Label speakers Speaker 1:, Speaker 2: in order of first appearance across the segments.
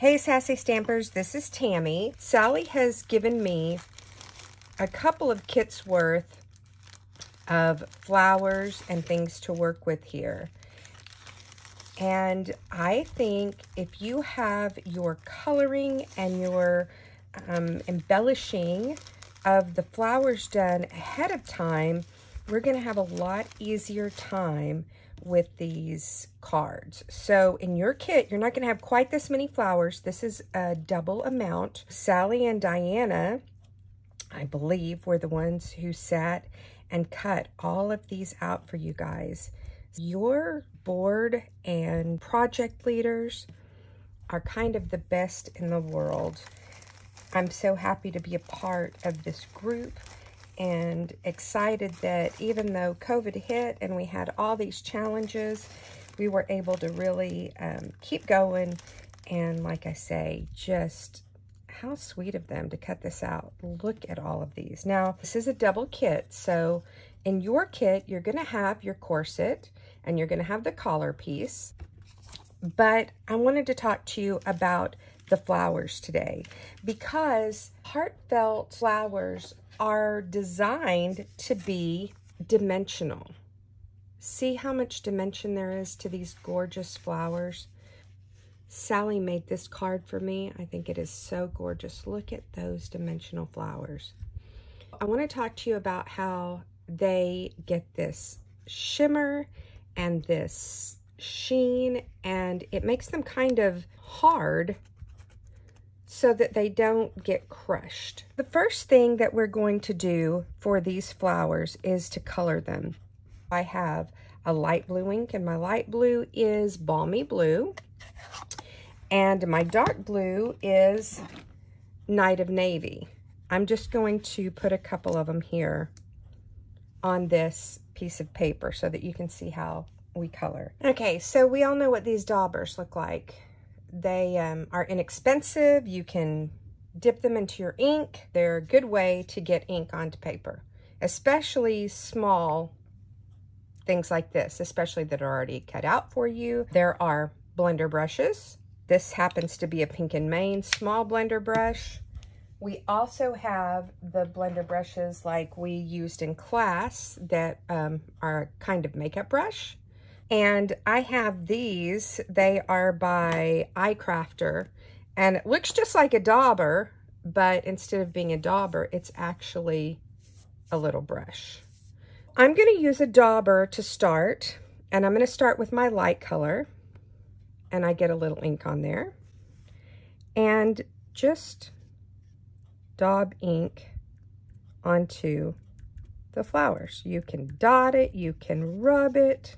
Speaker 1: Hey Sassy Stampers, this is Tammy. Sally has given me a couple of kits worth of flowers and things to work with here. And I think if you have your coloring and your embellishing of the flowers done ahead of time, we're going to have a lot easier time with these cards. So in your kit, you're not going to have quite this many flowers. This is a double amount. Sally and Diana, I believe, were the ones who sat and cut all of these out for you guys. Your board and project leaders are kind of the best in the world. I'm so happy to be a part of this group and excited that even though COVID hit and we had all these challenges, we were able to really keep going. And like I say, just how sweet of them to cut this out. Look at all of these. Now, this is a double kit. So in your kit, you're going to have your corset and you're going to have the collar piece. But I wanted to talk to you about the flowers today because heartfelt flowers are designed to be dimensional. See how much dimension there is to these gorgeous flowers? Sally made this card for me. I think it is so gorgeous. Look at those dimensional flowers. I want to talk to you about how they get this shimmer and this sheen, and it makes them kind of hard so that they don't get crushed. The first thing that we're going to do for these flowers is to color them. I have a light blue ink, and my light blue is Balmy Blue, and my dark blue is Night of Navy. I'm just going to put a couple of them here on this piece of paper so that you can see how we color. Okay, so we all know what these daubers look like. They are inexpensive. You can dip them into your ink. They're a good way to get ink onto paper, especially small things like this, especially that are already cut out for you. There are blender brushes. This happens to be a Pink and Main small blender brush. We also have the blender brushes like we used in class that are kind of makeup brush. And I have these. They are by iCrafter, and it looks just like a dauber, but instead of being a dauber, it's actually a little brush. I'm going to use a dauber to start, and I'm going to start with my light color, and I get a little ink on there, and just daub ink onto the flowers. You can dot it, you can rub it.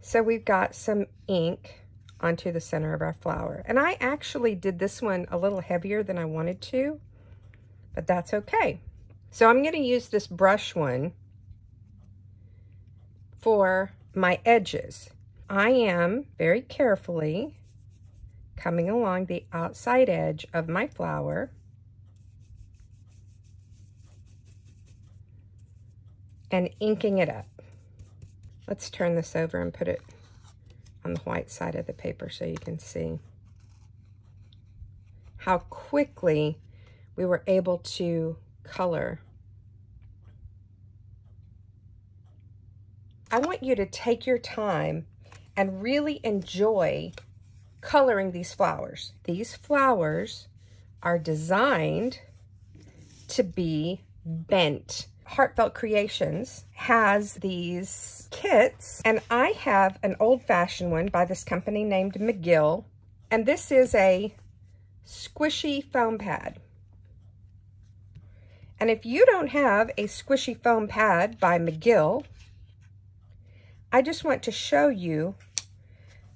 Speaker 1: So we've got some ink onto the center of our flower. And I actually did this one a little heavier than I wanted to, but that's okay. So I'm going to use this brush one for my edges. I am very carefully coming along the outside edge of my flower and inking it up. Let's turn this over and put it on the white side of the paper so you can see how quickly we were able to color. I want you to take your time and really enjoy coloring these flowers. These flowers are designed to be bent. Heartfelt Creations has these kits, and I have an old-fashioned one by this company named McGill, and this is a squishy foam pad. And if you don't have a squishy foam pad by McGill, I just want to show you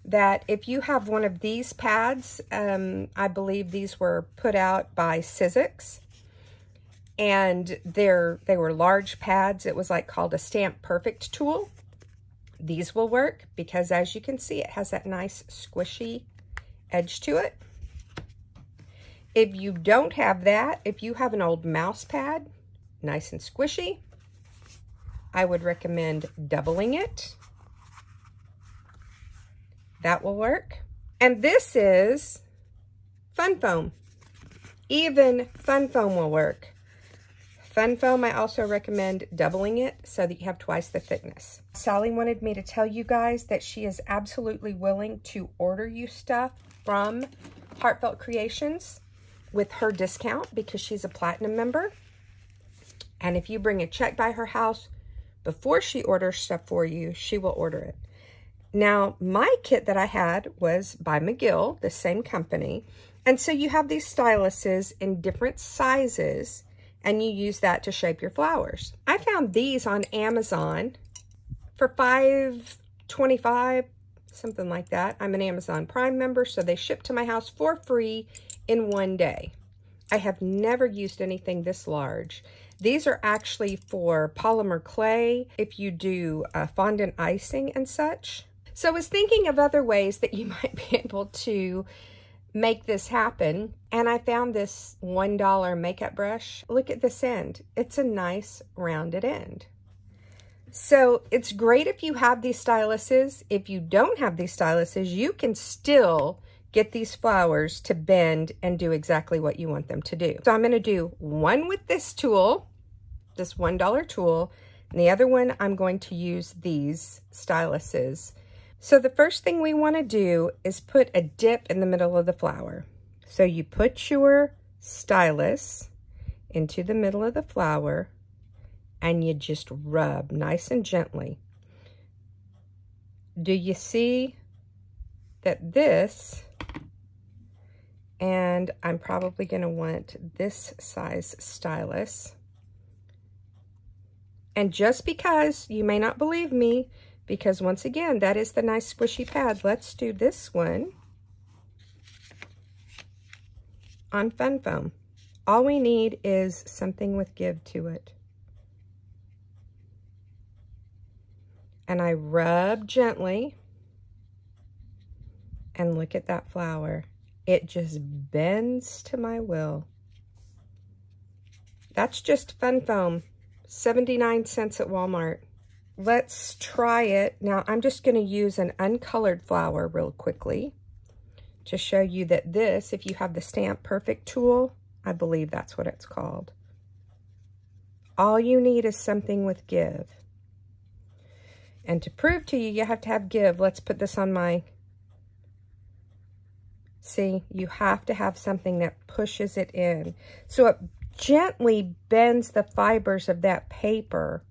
Speaker 1: that if you have one of these pads, I believe these were put out by Sizzix, and they were large pads. It was like called a Stamp Perfect tool. These will work because, as you can see, it has that nice squishy edge to it. If you don't have that, if you have an old mouse pad, nice and squishy, I would recommend doubling it. That will work. And this is Fun Foam. Even Fun Foam will work. Fun Foam, I also recommend doubling it so that you have twice the thickness. Sally wanted me to tell you guys that she is absolutely willing to order you stuff from Heartfelt Creations with her discount because she's a platinum member. And if you bring a check by her house before she orders stuff for you, she will order it. Now, my kit that I had was by McGill, the same company. And so you have these styluses in different sizes, and you use that to shape your flowers. I found these on Amazon for $5.25, something like that. I'm an Amazon Prime member, so they ship to my house for free in one day. I have never used anything this large. These are actually for polymer clay if you do fondant icing and such. So I was thinking of other ways that you might be able to make this happen, and I found this $1 makeup brush. Look at this end. It's a nice rounded end. So it's great if you have these styluses. If you don't have these styluses, you can still get these flowers to bend and do exactly what you want them to do. So I'm going to do one with this tool, this $1 tool, and the other one I'm going to use these styluses. So the first thing we want to do is put a dip in the middle of the flower. So you put your stylus into the middle of the flower and you just rub nice and gently. Do you see that this, and I'm probably going to want this size stylus. And just because you may not believe me, because once again, that is the nice squishy pad. Let's do this one on Fun Foam. All we need is something with give to it. And I rub gently. And look at that flower. It just bends to my will. That's just Fun Foam. 79 cents at Walmart. Let's try it. Now I'm just going to use an uncolored flower real quickly to show you that this, if you have the Stamp Perfect tool, I believe that's what it's called. All you need is something with give. And to prove to you, you have to have give. Let's put this on my... See, you have to have something that pushes it in. So it gently bends the fibers of that paper.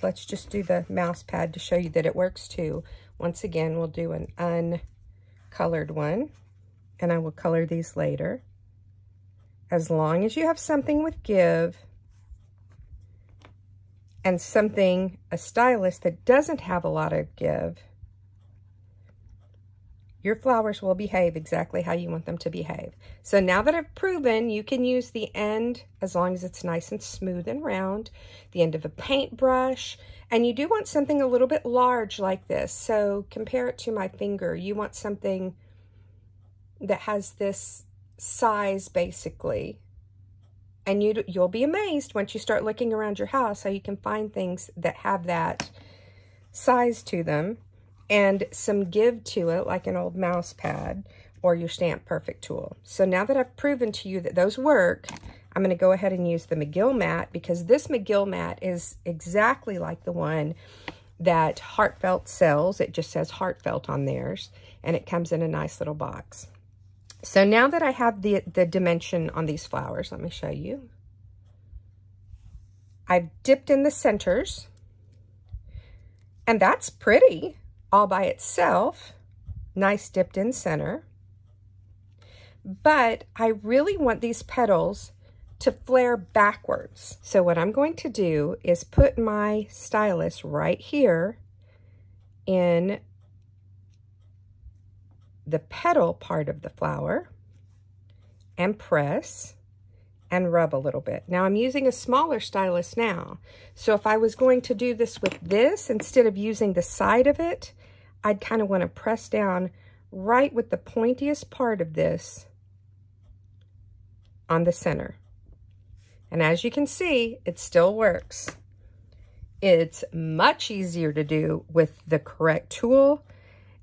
Speaker 1: Let's just do the mouse pad to show you that it works too. Once again, we'll do an uncolored one, and I will color these later. As long as you have something with give and something, a stylus that doesn't have a lot of give, your flowers will behave exactly how you want them to behave. So now that I've proven you can use the end, as long as it's nice and smooth and round, the end of a paintbrush, and you do want something a little bit large like this. So compare it to my finger. You want something that has this size basically. And you'll be amazed once you start looking around your house how you can find things that have that size to them. And some give to it, like an old mouse pad or your Stamp Perfect tool. So now that I've proven to you that those work, I'm going to go ahead and use the McGill mat, because this McGill mat is exactly like the one that Heartfelt sells. It just says Heartfelt on theirs, and it comes in a nice little box. So now that I have the dimension on these flowers, let me show you. I've dipped in the centers, and that's pretty. All by itself, nice dipped in center. But I really want these petals to flare backwards. So what I'm going to do is put my stylus right here in the petal part of the flower and press and rub a little bit. Now I'm using a smaller stylus now. So if I was going to do this with this, instead of using the side of it, I'd kind of want to press down right with the pointiest part of this on the center. And as you can see, it still works. It's much easier to do with the correct tool,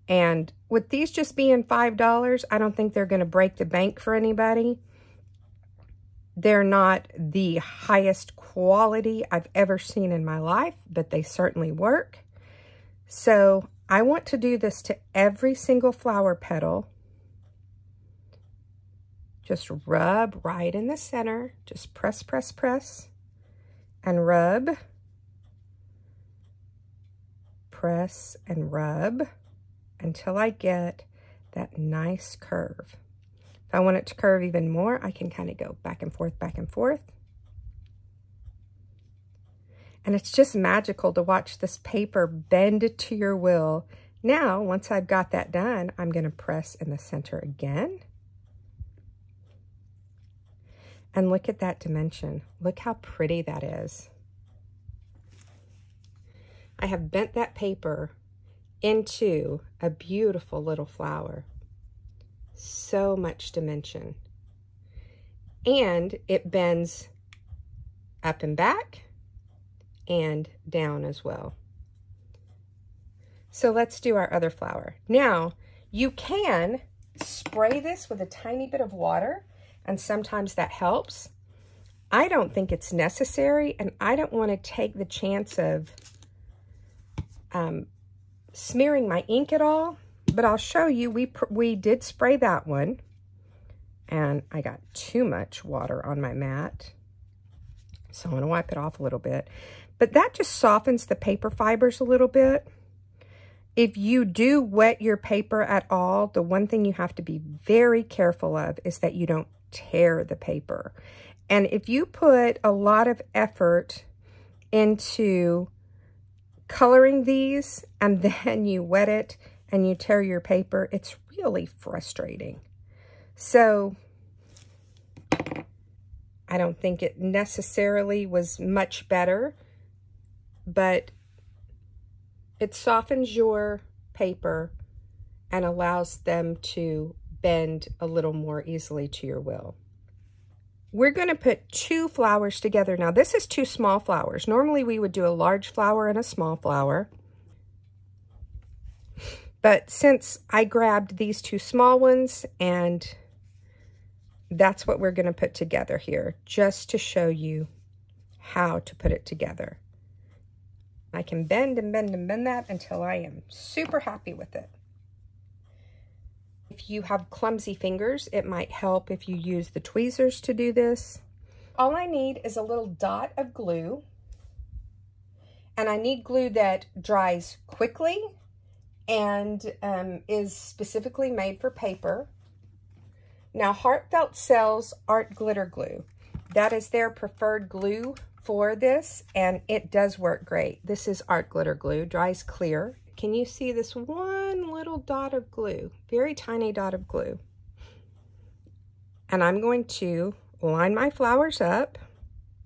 Speaker 1: And with these just being $5, I don't think they're going to break the bank for anybody. They're not the highest quality I've ever seen in my life, but they certainly work. So I want to do this to every single flower petal. Just rub right in the center. Just press, press, press. And rub. Press and rub until I get that nice curve. If I want it to curve even more, I can kind of go back and forth, back and forth. And it's just magical to watch this paper bend to your will. Now, once I've got that done, I'm going to press in the center again. And look at that dimension. Look how pretty that is. I have bent that paper into a beautiful little flower. So much dimension. And it bends up and back and down as well. So let's do our other flower. Now, you can spray this with a tiny bit of water, and sometimes that helps. I don't think it's necessary, and I don't want to take the chance of smearing my ink at all, but I'll show you. We did spray that one, and I got too much water on my mat, so I'm going to wipe it off a little bit. But that just softens the paper fibers a little bit. If you do wet your paper at all, the one thing you have to be very careful of is that you don't tear the paper. And if you put a lot of effort into coloring these and then you wet it and you tear your paper, it's really frustrating. So I don't think it necessarily was much better, but it softens your paper and allows them to bend a little more easily to your will. We're going to put 2 flowers together. Now, this is 2 small flowers. Normally, we would do a large flower and a small flower. But since I grabbed these 2 small ones, and that's what we're going to put together here, just to show you how to put it together. I can bend and bend and bend that until I am super happy with it. If you have clumsy fingers, it might help if you use the tweezers to do this. All I need is a little dot of glue, and I need glue that dries quickly and is specifically made for paper. Now, Heartfelt sells art glitter glue. That is their preferred glue for this, and it does work great. This is art glitter glue, dries clear. Can you see this one little dot of glue? Very tiny dot of glue. And I'm going to line my flowers up,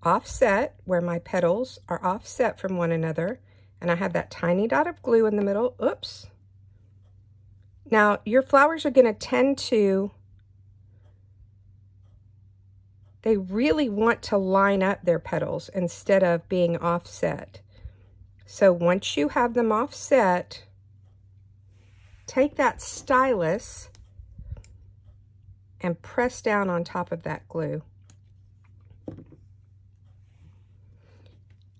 Speaker 1: offset, where my petals are offset from one another. And I have that tiny dot of glue in the middle. Oops. Now, your flowers are going to tend to, they really want to line up their petals instead of being offset. So once you have them offset, take that stylus and press down on top of that glue.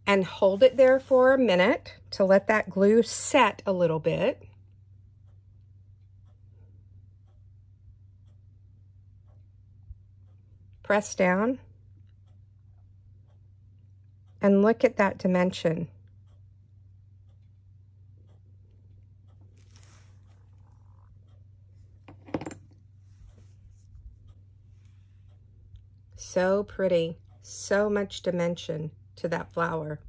Speaker 1: And hold it there for a minute to let that glue set a little bit. Press down. And look at that dimension. So pretty, so much dimension to that flower.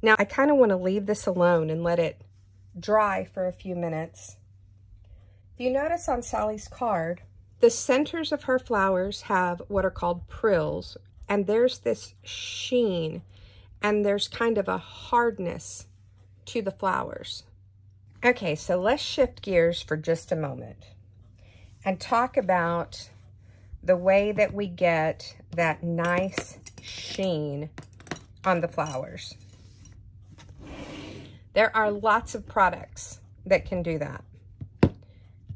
Speaker 1: Now, I kind of want to leave this alone and let it dry for a few minutes. If you notice on Sally's card, the centers of her flowers have what are called prills, and there's this sheen, and there's kind of a hardness to the flowers. Okay, so let's shift gears for just a moment and talk about the way that we get that nice sheen on the flowers. There are lots of products that can do that.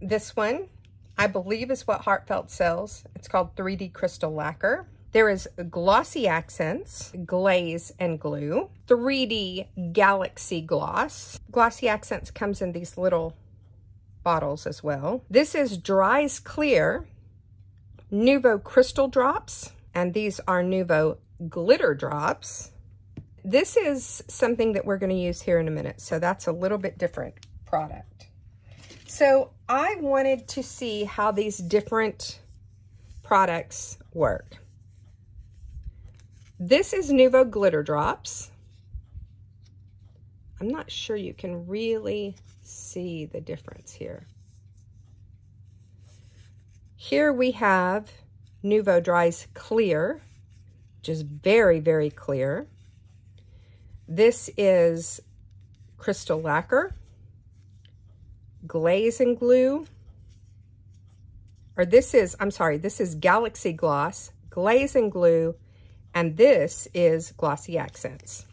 Speaker 1: This one, I believe, is what Heartfelt sells. It's called 3D Crystal Lacquer. There is Glossy Accents, Glaze and Glue, 3D Galaxy Gloss. Glossy Accents comes in these little bottles as well. This is Dries Clear, Nuvo Crystal Drops, and these are Nuvo Glitter Drops. This is something that we're going to use here in a minute, so that's a little bit different product. So I wanted to see how these different products work. This is Nuvo Glitter Drops. I'm not sure you can really see the difference here. Here we have Nuvo Dries Clear, which is very, very clear. This is Crystal Lacquer, Glaze and Glue, or this is Galaxy Gloss, Glaze and Glue, and this is Glossy Accents.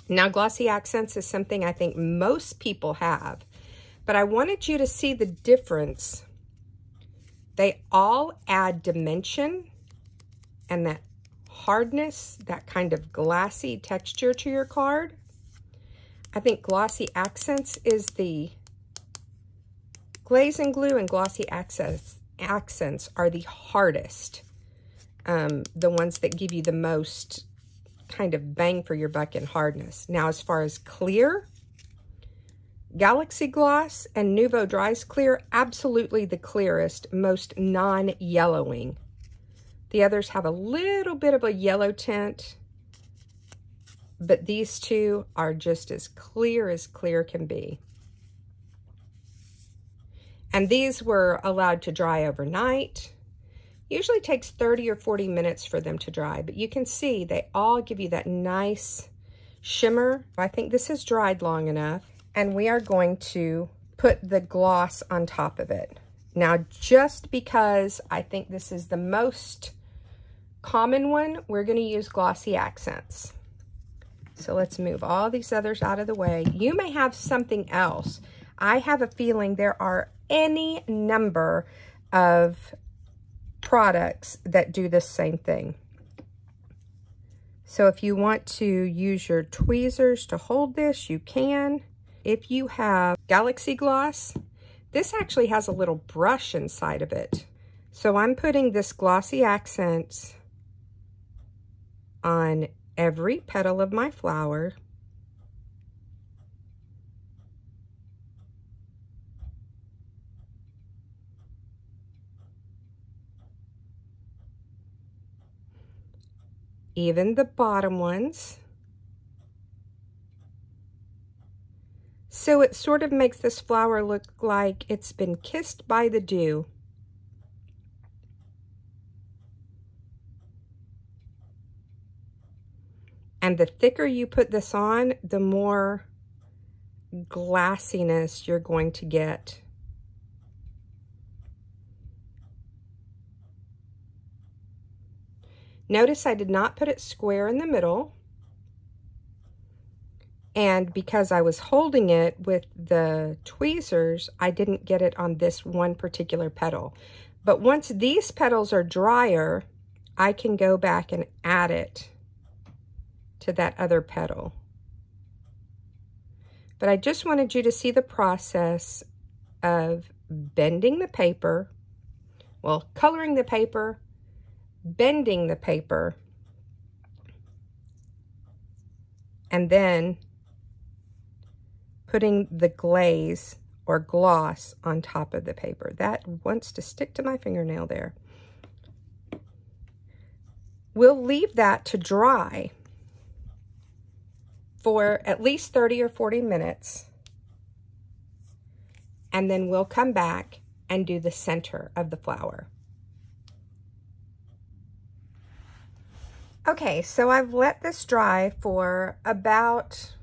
Speaker 1: Now, Glossy Accents is something I think most people have, but I wanted you to see the difference. They all add dimension and that hardness, that kind of glassy texture to your card. I think Glossy Accents is the Glaze and Glue, and Glossy Accents are the hardest. The ones that give you the most kind of bang for your buck in hardness. Now, as far as clear, Galaxy Gloss and Nuvo Dries Clear, absolutely the clearest, most non-yellowing. The others have a little bit of a yellow tint, but these two are just as clear can be. And these were allowed to dry overnight. Usually takes 30 or 40 minutes for them to dry, but you can see they all give you that nice shimmer. I think this has dried long enough, and we are going to put the gloss on top of it. Now, just because I think this is the most common one, we're going to use Glossy Accents. So let's move all these others out of the way. You may have something else. I have a feeling there are any number of products that do the same thing. So if you want to use your tweezers to hold this, you can. If you have Galaxy Gloss, this actually has a little brush inside of it. So I'm putting this Glossy Accents on every petal of my flower. Even the bottom ones. So it sort of makes this flower look like it's been kissed by the dew. And the thicker you put this on, the more glassiness you're going to get. Notice I did not put it square in the middle. And because I was holding it with the tweezers, I didn't get it on this one particular petal. But once these petals are drier, I can go back and add it to that other petal. But I just wanted you to see the process of bending the paper, well, coloring the paper, bending the paper, and then putting the glaze or gloss on top of the paper. That wants to stick to my fingernail there. We'll leave that to dry for at least 30 or 40 minutes, and then we'll come back and do the center of the flower. Okay, so I've let this dry for about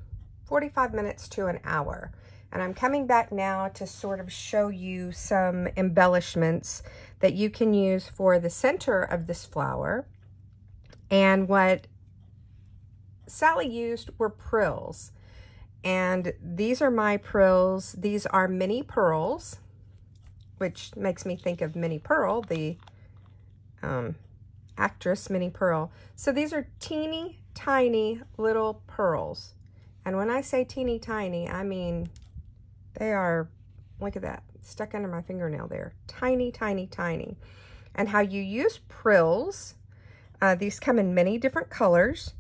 Speaker 1: 45 minutes to an hour, and I'm coming back now to sort of show you some embellishments that you can use for the center of this flower. And what Sally used were prills, And these are my pearls. These are mini pearls, which makes me think of Minnie Pearl, the actress Minnie Pearl. So these are teeny tiny little pearls. And when I say teeny tiny, I mean they are, look at that, stuck under my fingernail there. Tiny, tiny, tiny. And how you use pearls, these come in many different colors.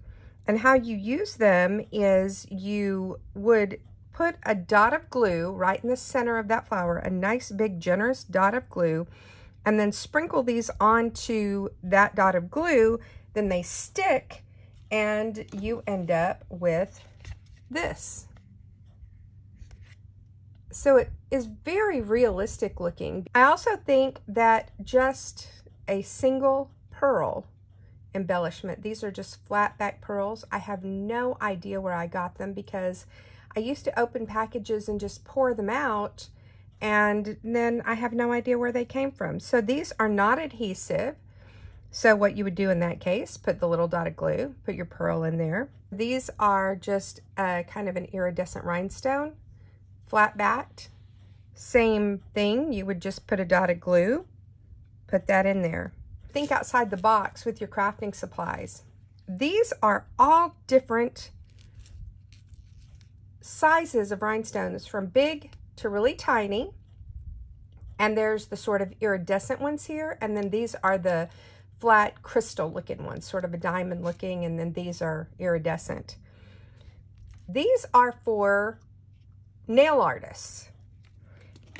Speaker 1: And how you use them is you would put a dot of glue right in the center of that flower, a nice big generous dot of glue, and then sprinkle these onto that dot of glue. Then they stick and you end up with this. So it is very realistic looking. I also think that just a single pearl embellishment, these are just flat back pearls. I have no idea where I got them because I used to open packages and just pour them out, and then I have no idea where they came from. So these are not adhesive. So what you would do in that case, put the little dot of glue, put your pearl in there. These are just kind of an iridescent rhinestone, flat backed. Same thing, you would just put a dot of glue, put that in there. Think outside the box with your crafting supplies. These are all different sizes of rhinestones, from big to really tiny. And there's the sort of iridescent ones here. And then these are the flat crystal looking ones, sort of a diamond looking. And then these are iridescent. These are for nail artists.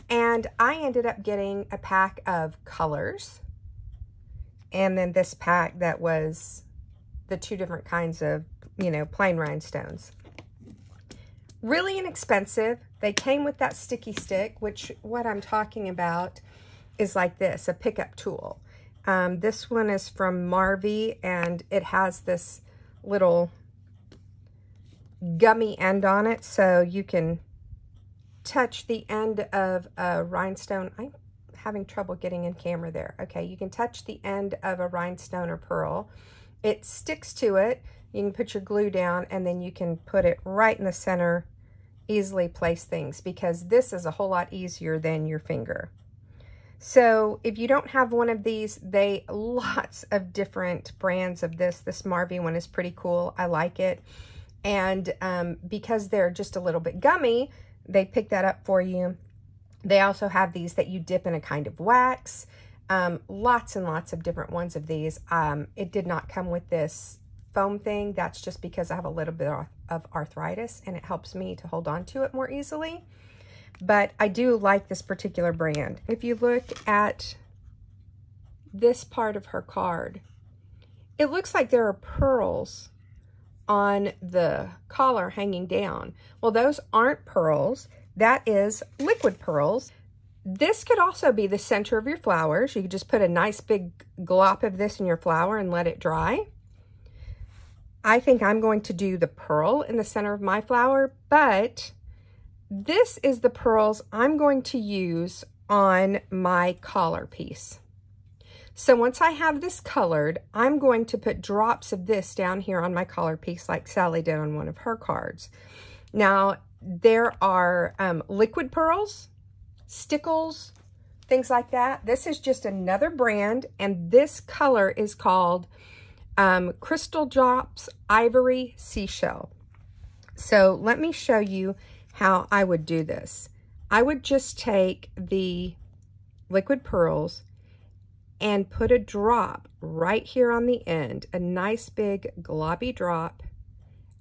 Speaker 1: And I ended up getting a pack of colors. And then this pack that was the two different kinds of, you know, plain rhinestones. Really inexpensive. They came with that sticky stick, which what I'm talking about is like this, a pickup tool. This one is from Marvy, and it has this little gummy end on it, so you can touch the end of a rhinestone. I'm having trouble getting in camera there. Okay, you can touch the end of a rhinestone or pearl. It sticks to it. You can put your glue down, and then you can put it right in the center, easily place things, because this is a whole lot easier than your finger. So if you don't have one of these, lots of different brands of this. This Marvy one is pretty cool. I like it. And because they're just a little bit gummy, they pick that up for you. They also have these that you dip in a kind of wax. Lots and lots of different ones of these. It did not come with this foam thing. That's just because I have a little bit of arthritis, and it helps me to hold on to it more easily. But I do like this particular brand. If you look at this part of her card, it looks like there are pearls on the collar hanging down. Well, those aren't pearls. That is liquid pearls. This could also be the center of your flowers. You could just put a nice big glop of this in your flower and let it dry. I think I'm going to do the pearl in the center of my flower, but this is the pearls I'm going to use on my collar piece. So once I have this colored, I'm going to put drops of this down here on my collar piece like Sally did on one of her cards. Now, there are liquid pearls, stickles, things like that. This is just another brand, and this color is called Crystal Drops Ivory Seashell. So let me show you how I would do this. I would just take the liquid pearls and put a drop right here on the end, a nice big globby drop,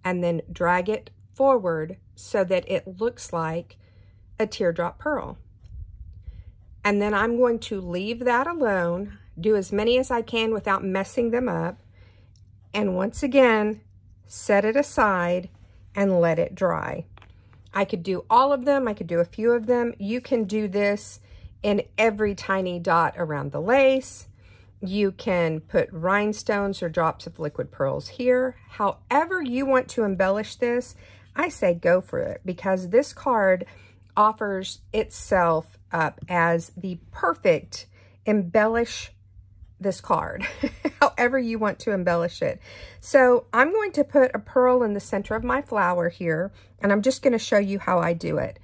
Speaker 1: and then drag it forward so that it looks like a teardrop pearl. And then I'm going to leave that alone, do as many as I can without messing them up, and once again, set it aside and let it dry. I could do all of them. I could do a few of them. You can do this in every tiny dot around the lace. You can put rhinestones or drops of liquid pearls here. However you want to embellish this, I say go for it, because this card offers itself up as the perfect embellish this card, however you want to embellish it. So I'm going to put a pearl in the center of my flower here, and I'm just going to show you how I do it.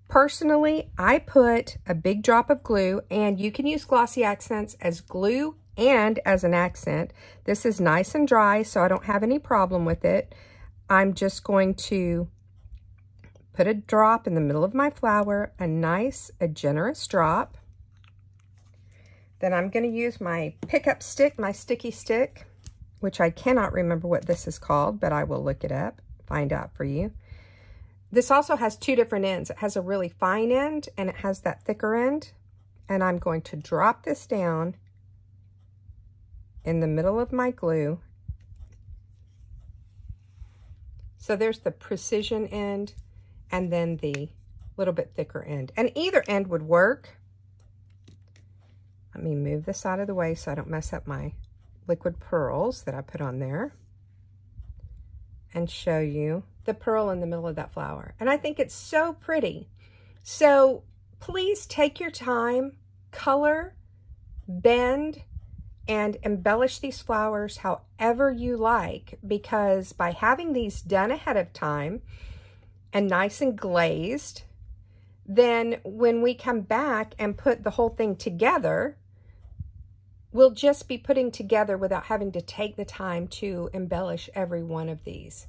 Speaker 1: Personally, I put a big drop of glue, and you can use glossy accents as glue and as an accent. This is nice and dry, so I don't have any problem with it. I'm just going to put a drop in the middle of my flower, a generous drop. Then I'm going to use my pickup stick, my sticky stick, which I cannot remember what this is called, but I will look it up, find out for you. This also has two different ends. It has a really fine end and it has that thicker end. And I'm going to drop this down in the middle of my glue. So there's the precision end and then the little bit thicker end. And either end would work. Let me move this out of the way so I don't mess up my liquid pearls that I put on there. And show you the pearl in the middle of that flower. And I think it's so pretty. So please take your time, color, bend, and embellish these flowers however you like, because by having these done ahead of time and nice and glazed, then when we come back and put the whole thing together, we'll just be putting together without having to take the time to embellish every one of these.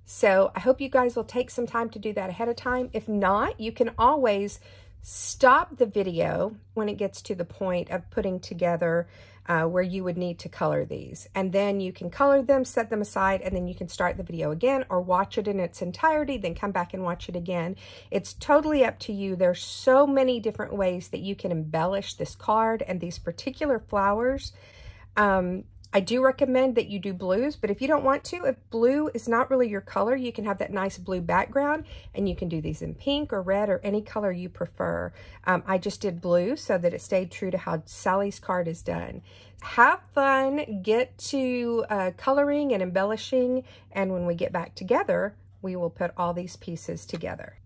Speaker 1: So I hope you guys will take some time to do that ahead of time. If not, you can always stop the video when it gets to the point of putting together where you would need to color these. And then you can color them, set them aside, and then you can start the video again or watch it in its entirety, then come back and watch it again. It's totally up to you. There's so many different ways that you can embellish this card and these particular flowers. I do recommend that you do blues, but if you don't want to, if blue is not really your color, you can have that nice blue background and you can do these in pink or red or any color you prefer. I just did blue so that it stayed true to how Sally's card is done. Have fun, get to coloring and embellishing, and when we get back together, we will put all these pieces together.